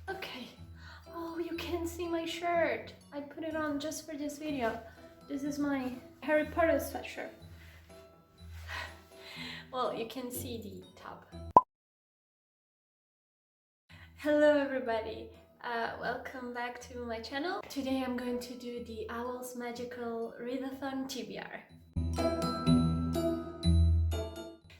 Okay. Oh, you can't see my shirt. I put it on just for this video. This is my Harry Potter sweatshirt. Well, you can see the top. Hello everybody. Welcome back to my channel. Today I'm going to do the O.W.L.s magical readathon TBR.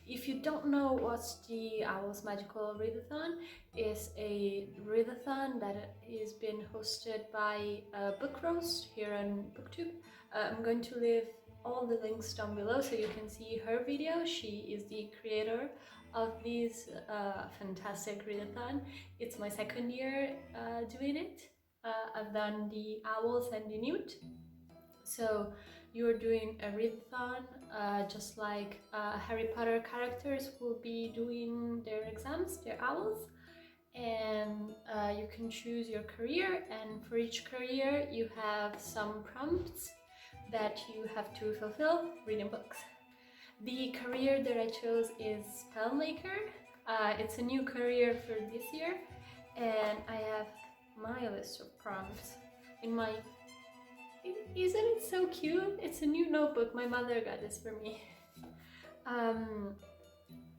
If you don't know what's the O.W.L.s magical readathon, is a readathon that is been hosted by Book Roast here on BookTube. I'm going to leave all the links down below so you can see her video. She is the creator of this fantastic readathon. It's my second year doing it. I've done the O.W.L.s and the Newt. So you're doing a readathon just like Harry Potter characters will be doing their exams, their O.W.L.s, and you can choose your career, and for each career you have some prompts that you have to fulfill reading books. The career that I chose is spellmaker. It's a new career for this year, and I have my list of prompts in my... Isn't it so cute? It's a new notebook. My mother got this for me.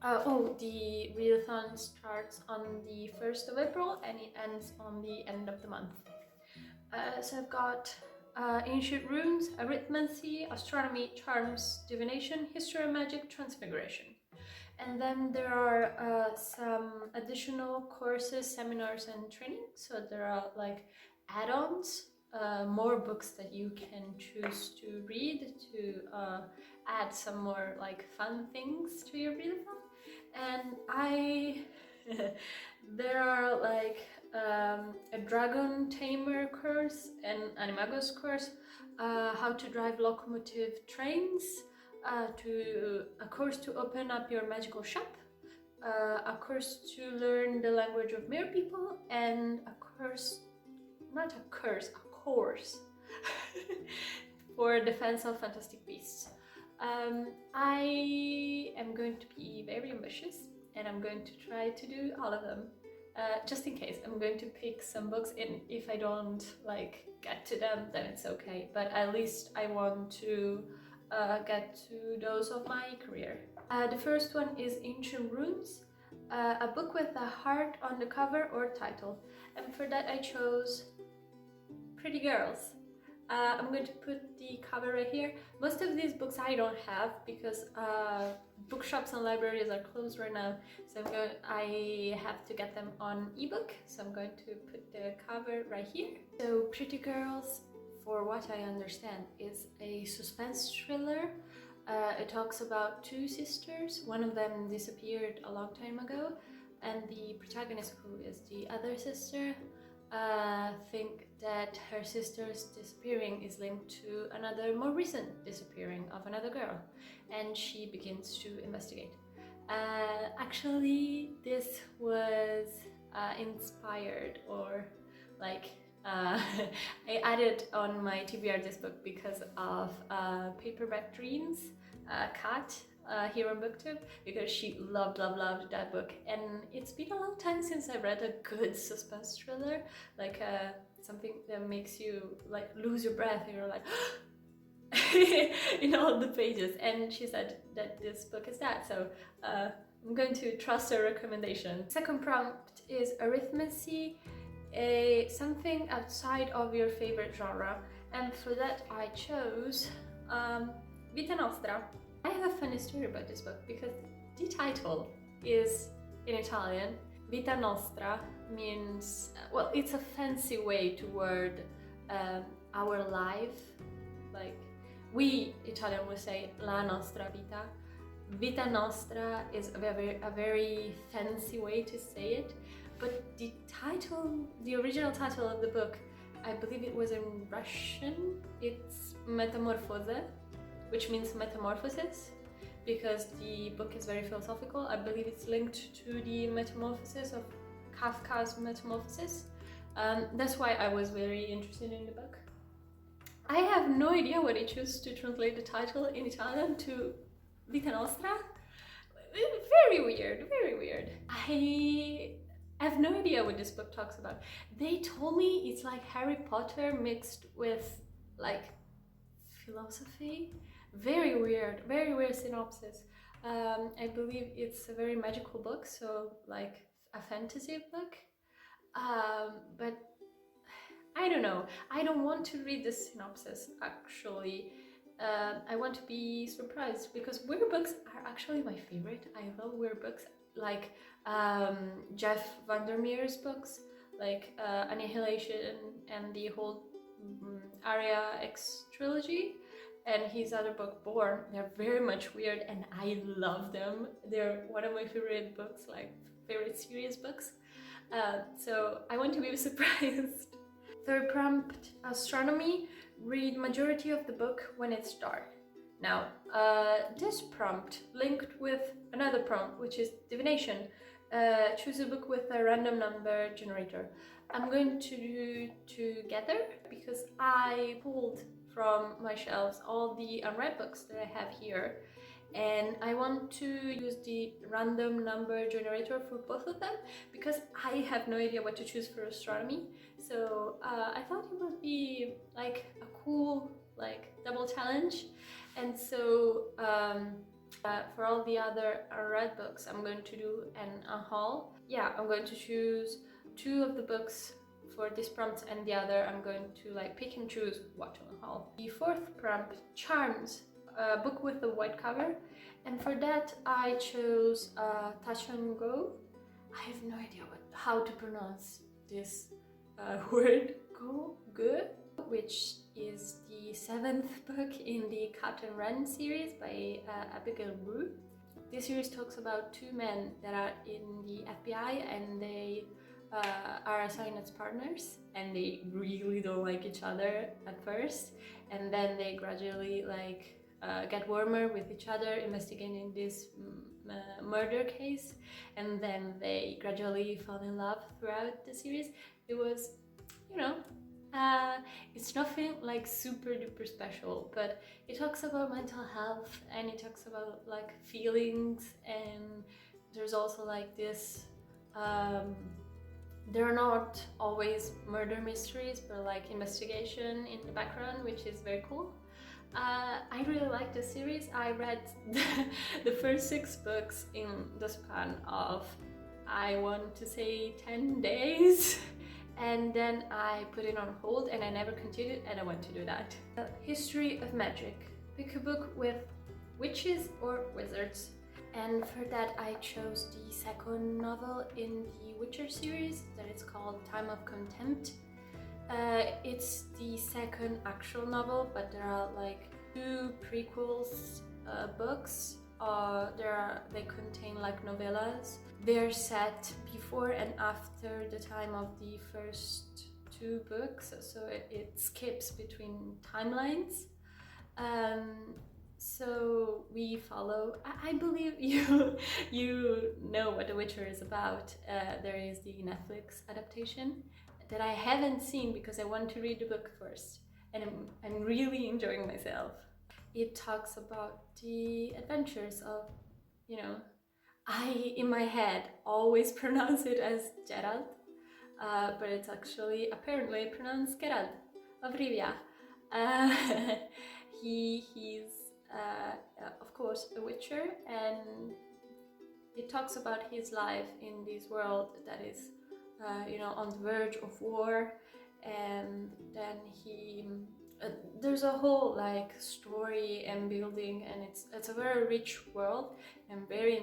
The readathon starts on the 1st of April and it ends on the end of the month. So I've got ancient runes, arithmancy, astronomy, charms, divination, history of magic, transfiguration. And then there are some additional courses, seminars and training. So there are like add-ons, more books that you can choose to read to add some more like fun things to your readathon. And there are like a dragon tamer course, an animagos course, how to drive locomotive trains, a course to open up your magical shop, a course to learn the language of mere people, and a course for defense of fantastic beasts. I am going to be very ambitious and I'm going to try to do all of them. Just in case, I'm going to pick some books, and if I don't like get to them, then it's okay, but at least I want to get to those of my career. The first one is Ancient Runes, a book with a heart on the cover or title, and for that I chose Pretty Girls. I'm going to put the cover right here. Most of these books I don't have because bookshops and libraries are closed right now, so I have to get them on ebook, so I'm going to put the cover right here. So Pretty Girls, for what I understand, is a suspense thriller. It talks about two sisters. One of them disappeared a long time ago, and the protagonist, who is the other sister, think that her sister's disappearing is linked to another more recent disappearing of another girl, and she begins to investigate. Actually, this was inspired, or like I added on my TBR this book because of Paperback Dreams, Kat, here on BookTube, because she loved that book, and it's been a long time since I read a good suspense thriller, like something that makes you like lose your breath and you're like in all the pages, and she said that this book is that, so I'm going to trust her recommendation. Second prompt is arithmancy, something outside of your favorite genre, and for that I chose Vita Nostra. I have a funny story about this book because the title is in Italian. Vita Nostra means, well, it's a fancy way to word our life. Like, we Italian would say la nostra vita. Vita Nostra is a very fancy way to say it, but the title, the original title of the book, I believe it was in Russian. It's Metamorphose, which means metamorphosis, because the book is very philosophical. I believe it's linked to the metamorphosis of Kafka's Metamorphosis. That's why I was very interested in the book. I have no idea what I chose to translate the title in Italian to Vita Nostra. Very weird, very weird. I I have no idea what this book talks about. They told me it's like Harry Potter mixed with like philosophy. Very weird synopsis. I believe it's a very magical book, so like a fantasy book. But I don't know. I don't want to read the synopsis actually. I want to be surprised because weird books are actually my favorite. I love weird books like Jeff Vandermeer's books, like Annihilation and the whole Aria X trilogy, and his other book Born. They're very much weird and I love them. They're one of my favorite books, like favorite series books. So I want to be surprised. Third prompt, astronomy. Read majority of the book when it's dark. Now, this prompt linked with another prompt, which is divination. Choose a book with a random number generator. I'm going to do together because I pulled from my shelves all the unread books that I have here, and I want to use the random number generator for both of them because I have no idea what to choose for astronomy. So I thought it would be like a cool like double challenge. And so for all the other unread books, I'm going to do a haul. Yeah, I'm going to choose 2 of the books for this prompt, and the other I'm going to like pick and choose what to haul. The 4th prompt, Charms, a book with a white cover, and for that I chose Touch and Go. I have no idea how to pronounce this word. Go, which is the 7th book in the Cat and Wren series by Abigail Rue. This series talks about 2 men that are in the FBI and they are assigned as partners, and they really don't like each other at first, and then they gradually like get warmer with each other investigating this murder case, and then they gradually fall in love throughout the series. It was, you know, it's nothing like super duper special, but it talks about mental health and it talks about like feelings, and there's also like this they're not always murder mysteries, but like investigation in the background, which is very cool. I really like the series. I read the first 6 books in the span of, I want to say, 10 days. And then I put it on hold and I never continued, and I want to do that. History of Magic. Pick a book with witches or wizards. And for that I chose the 2nd novel in the Witcher series that is called Time of Contempt. It's the 2nd actual novel, but there are like 2 prequels books. They contain like novellas. They're set before and after the time of the first 2 books, so it skips between timelines. So we follow, I believe you know what The Witcher is about. There is the Netflix adaptation that I haven't seen because I want to read the book first, and I'm really enjoying myself. It talks about the adventures of, you know, I in my head always pronounce it as Geralt, but it's actually apparently pronounced Geralt of Rivia. He's of course a witcher, and it talks about his life in this world that is you know, on the verge of war, and then he there's a whole like story and building, and it's a very rich world. I'm very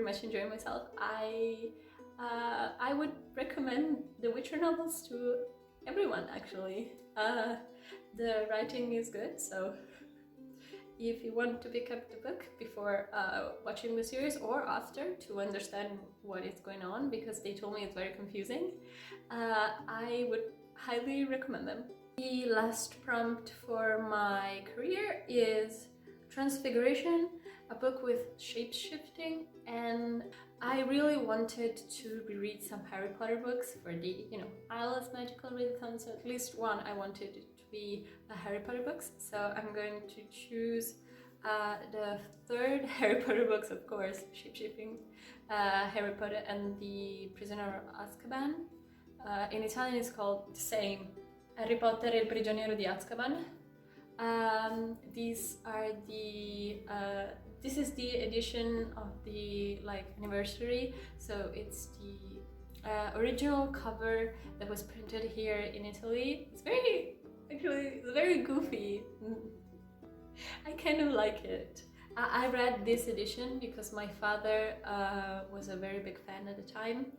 much enjoying myself. I would recommend the Witcher novels to everyone actually. The writing is good, so if you want to pick up the book before watching the series or after to understand what is going on, because they told me it's very confusing, I would highly recommend them. The last prompt for my career is Transfiguration, a book with shape-shifting, and I really wanted to reread some Harry Potter books for the, you know, O.W.L.s magical readathon, so at least one I wanted it to be a Harry Potter books. So I'm going to choose The third Harry Potter books, of course, shape-shifting, Harry Potter and the Prisoner of Azkaban. In Italian it's called the same, Harry Potter e il prigioniero di Azkaban. These are the this is the edition of the anniversary, so it's the original cover that was printed here in Italy. It's very goofy. I kind of like it. I read this edition because my father was a very big fan at the time,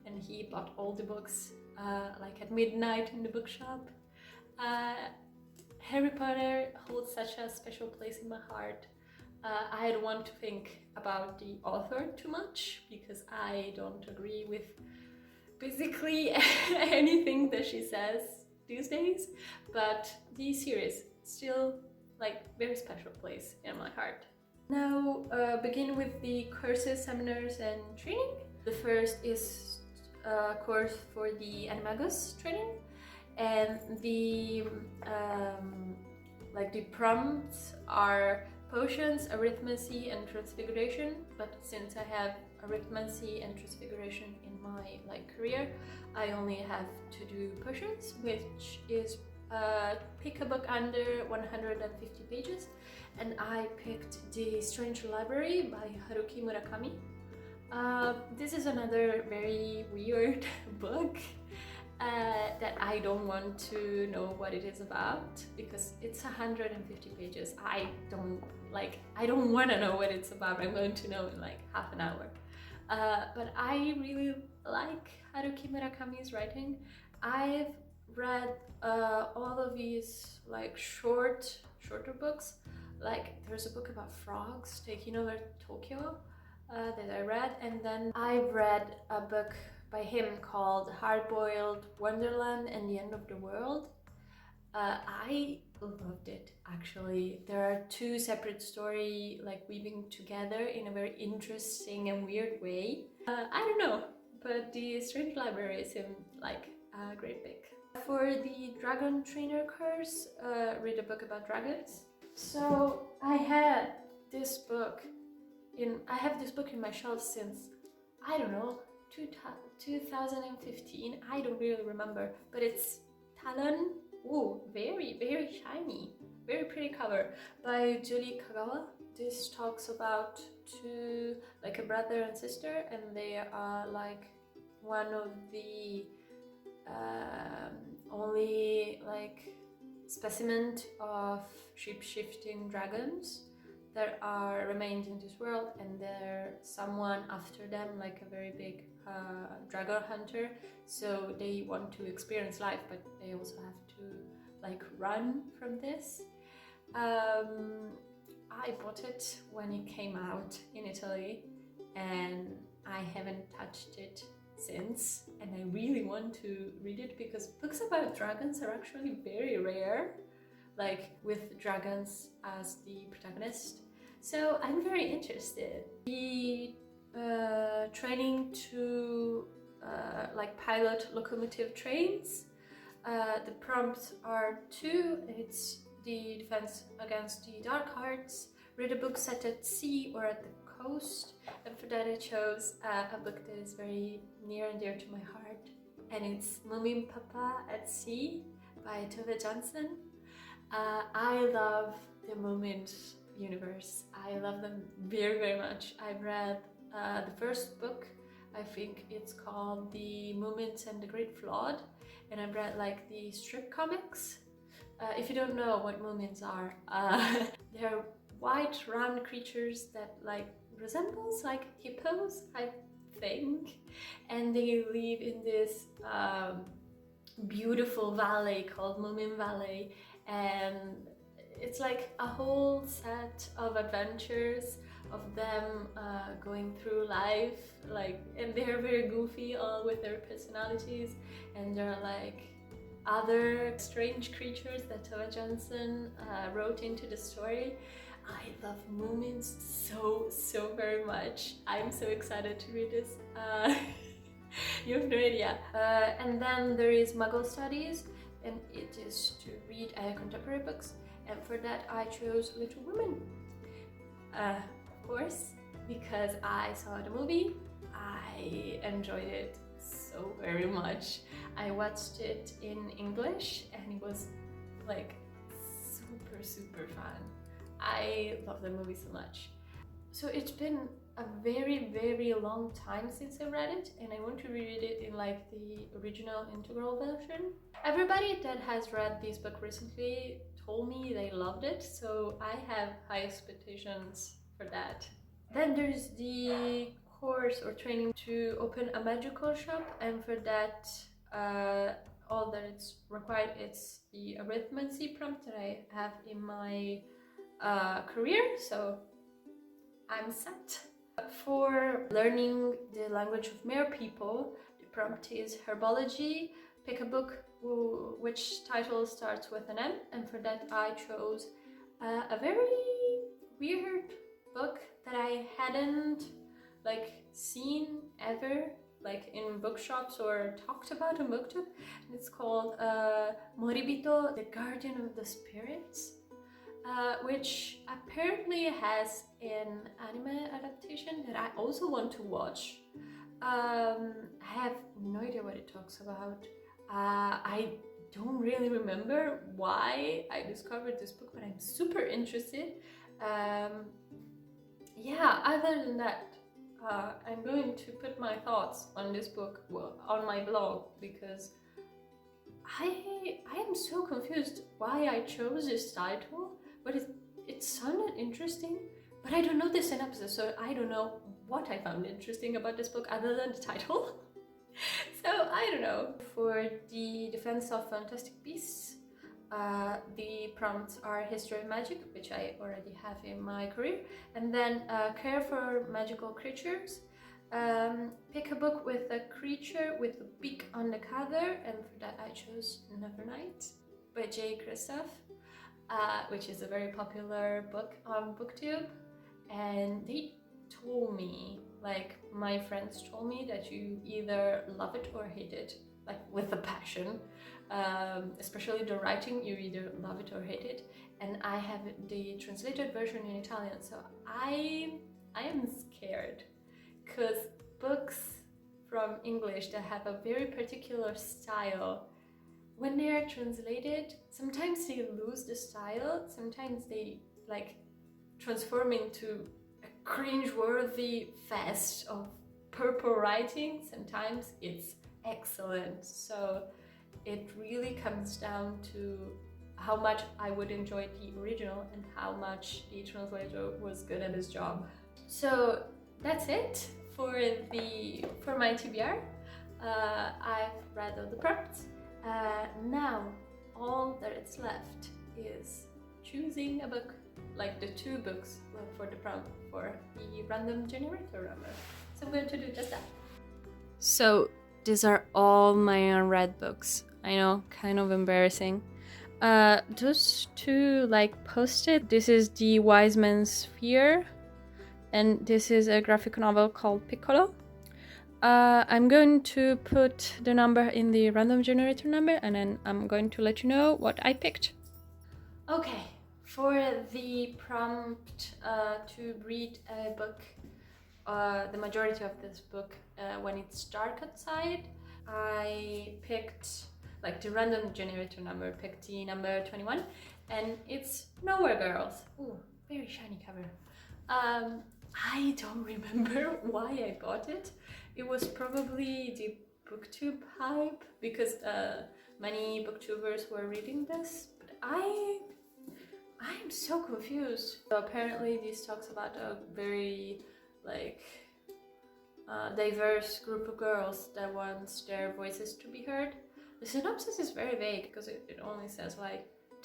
and he bought all the books at midnight in the bookshop. Harry Potter holds such a special place in my heart. I don't want to think about the author too much because I don't agree with basically anything that she says these days, but the series still very special place in my heart. Now begin with the courses, seminars and training. The first is a course for the Animagus training, and the the prompts are potions, arithmancy and transfiguration, but since I have arithmancy and transfiguration in my career, I only have to do potions, which is pick a book under 150 pages, and I picked The Strange Library by Haruki Murakami. This is another very weird book that I don't want to know what it is about because it's 150 pages. I don't want to know what it's about. I'm going to know in half an hour. But I really like Haruki Murakami's writing. I've read all of these shorter books. There's a book about frogs taking over Tokyo that I read, and then I read a book by him called Hard-Boiled Wonderland and the End of the World. I loved it, actually. There are two separate stories weaving together in a very interesting and weird way. I don't know, but The Strange Library seemed like a great pick. For the Dragon Trainer course, read a book about dragons. So I have this book in my shelf since, I don't know, 2015. I don't really remember, but it's Talon. Ooh, very, very shiny, very pretty cover by Julie Kagawa. This talks about two, a brother and sister, and they are one of the only specimen of shape-shifting dragons that are remained in this world, and there's someone after them, a very big dragon hunter, so they want to experience life, but they also have to run from this. I bought it when it came out in Italy, and I haven't touched it since, and I really want to read it because books about dragons are actually very rare, with dragons as the protagonist. So I'm very interested. The training to pilot locomotive trains. The prompts are two. It's the defense against the dark arts, read a book set at sea or at the coast, and for that I chose a book that is very near and dear to my heart, and it's Moomin Papa at Sea by Tove Jansson. I love the Moomin universe. I love them very, very much. I've read the first book, I think it's called The Moomins and the Great Flood, and I've read the strip comics. If you don't know what Moomins are, they're white round creatures that resembles hippos, I think, and they live in this beautiful valley called Moomin Valley, and it's a whole set of adventures of them going through life, and they're very goofy, all with their personalities, and they're other strange creatures that Tove Jansson wrote into the story. I love Moomins so very much. I'm so excited to read this. You have no idea. And then there is Muggle Studies, and it is to read contemporary books, and for that I chose Little Women. Of course, because I saw the movie, I enjoyed it so very much. I watched it in English and it was like super fun. I love the movie so much. So it's been a very long time since I read it, and I want to reread it in like the original integral version. Everybody that has read this book recently told me they loved it, so I have high expectations for that. Then there's the course or training to open a magical shop, and for that all that it's required, it's the arithmetic prompt that I have in my career, so I'm set. For learning the language of mere people, the prompt is herbology. Pick a book which title starts with an M, and for that I chose a very weird book that I hadn't seen ever in bookshops or talked about in booktube. And it's called Moribito, the Guardian of the Spirits, which apparently has an anime adaptation that I also want to watch. I have no idea what it talks about. I don't really remember why I discovered this book, but I'm super interested. Yeah, other than that, I'm going to put my thoughts on this book on my blog, because I am so confused why I chose this title, but it sounded interesting, but I don't know the synopsis, so I don't know what I found interesting about this book other than the title. So I don't know. For the Defense of Fantastic Beasts, the prompts are History of Magic, which I already have in my career, and then Care for Magical Creatures. Pick a book with a creature with a beak on the cover, and for that I chose Nevernight by J. Kristoff, which is a very popular book on BookTube. And they told me, my friends told me, that you either love it or hate it, with a passion. Especially the writing, you either love it or hate it. And I have the translated version in Italian, so I am scared, because books from English that have a very particular style, when they are translated, sometimes they lose the style, sometimes they transform into a cringe-worthy fest of purple writing, sometimes it's excellent. So it really comes down to how much I would enjoy the original and how much the translator was good at his job. So that's it for my TBR. I've read all the prompts. Now all that it's left is choosing a book, the 2 books for the prompt for the random generator number. So I'm going to do just that. So these are all my unread books. I know, kind of embarrassing. Those 2 posted. This is The Wise Man's Sphere, and this is a graphic novel called Piccolo. I'm going to put the number in the random generator number, and then I'm going to let you know what I picked. Okay, for the prompt to read a book, the majority of this book when it's dark outside, I picked the random generator number, picked the number 21, and it's Nowhere Girls. Ooh, very shiny cover. I don't remember why I got it. It was probably the BookTube hype, because many booktubers were reading this, but I'm so confused. So apparently this talks about a very diverse group of girls that wants their voices to be heard. The synopsis is very vague, because it only says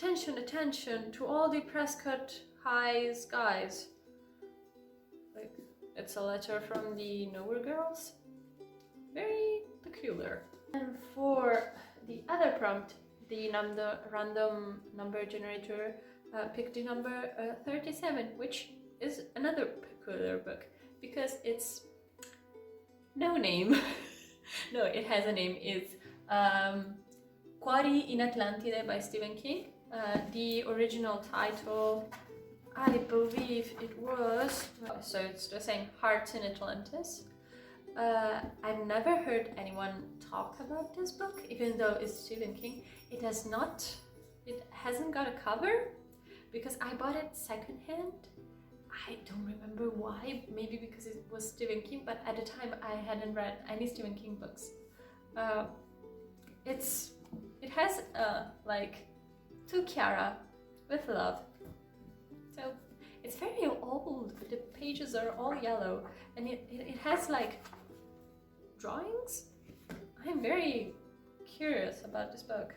attention to all the Prescott High's guys. It's a letter from the Nowhere Girls. Very peculiar. And for the other prompt, the random number generator picked the number 37, which is another peculiar book, because it's no name. No, it has a name. It's Quarry in Atlantide by Stephen King. The original title I believe it was, so it's just saying Hearts in Atlantis. I've never heard anyone talk about this book, even though it's Stephen King. It hasn't got a cover because I bought it secondhand. I don't remember why, maybe because it was Stephen King, but at the time I hadn't read any Stephen King books. It has like to Kiara with love. So it's very old, the pages are all yellow and it has like drawings. I'm very curious about this book.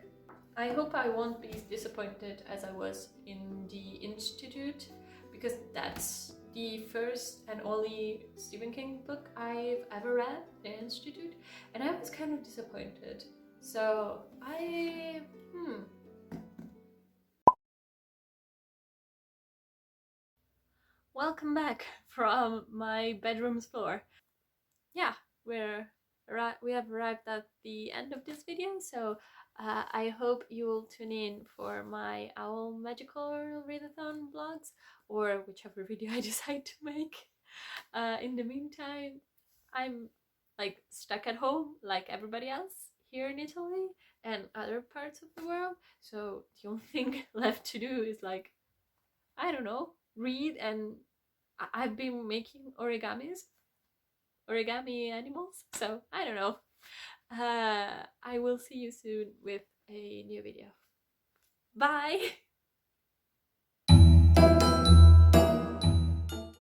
I hope I won't be disappointed as I was in The Institute, because that's the first and only Stephen King book I've ever read, The Institute, and I was kind of disappointed. So Welcome back from my bedroom's floor. Yeah, we have arrived at the end of this video, so I hope you will tune in for my Owl Magical Readathon vlogs, or whichever video I decide to make. In the meantime, I'm like stuck at home like everybody else here in Italy and other parts of the world, so the only thing left to do is like, I don't know, read, and I've been making origami animals, so I don't know. I will see you soon with a new video. Bye!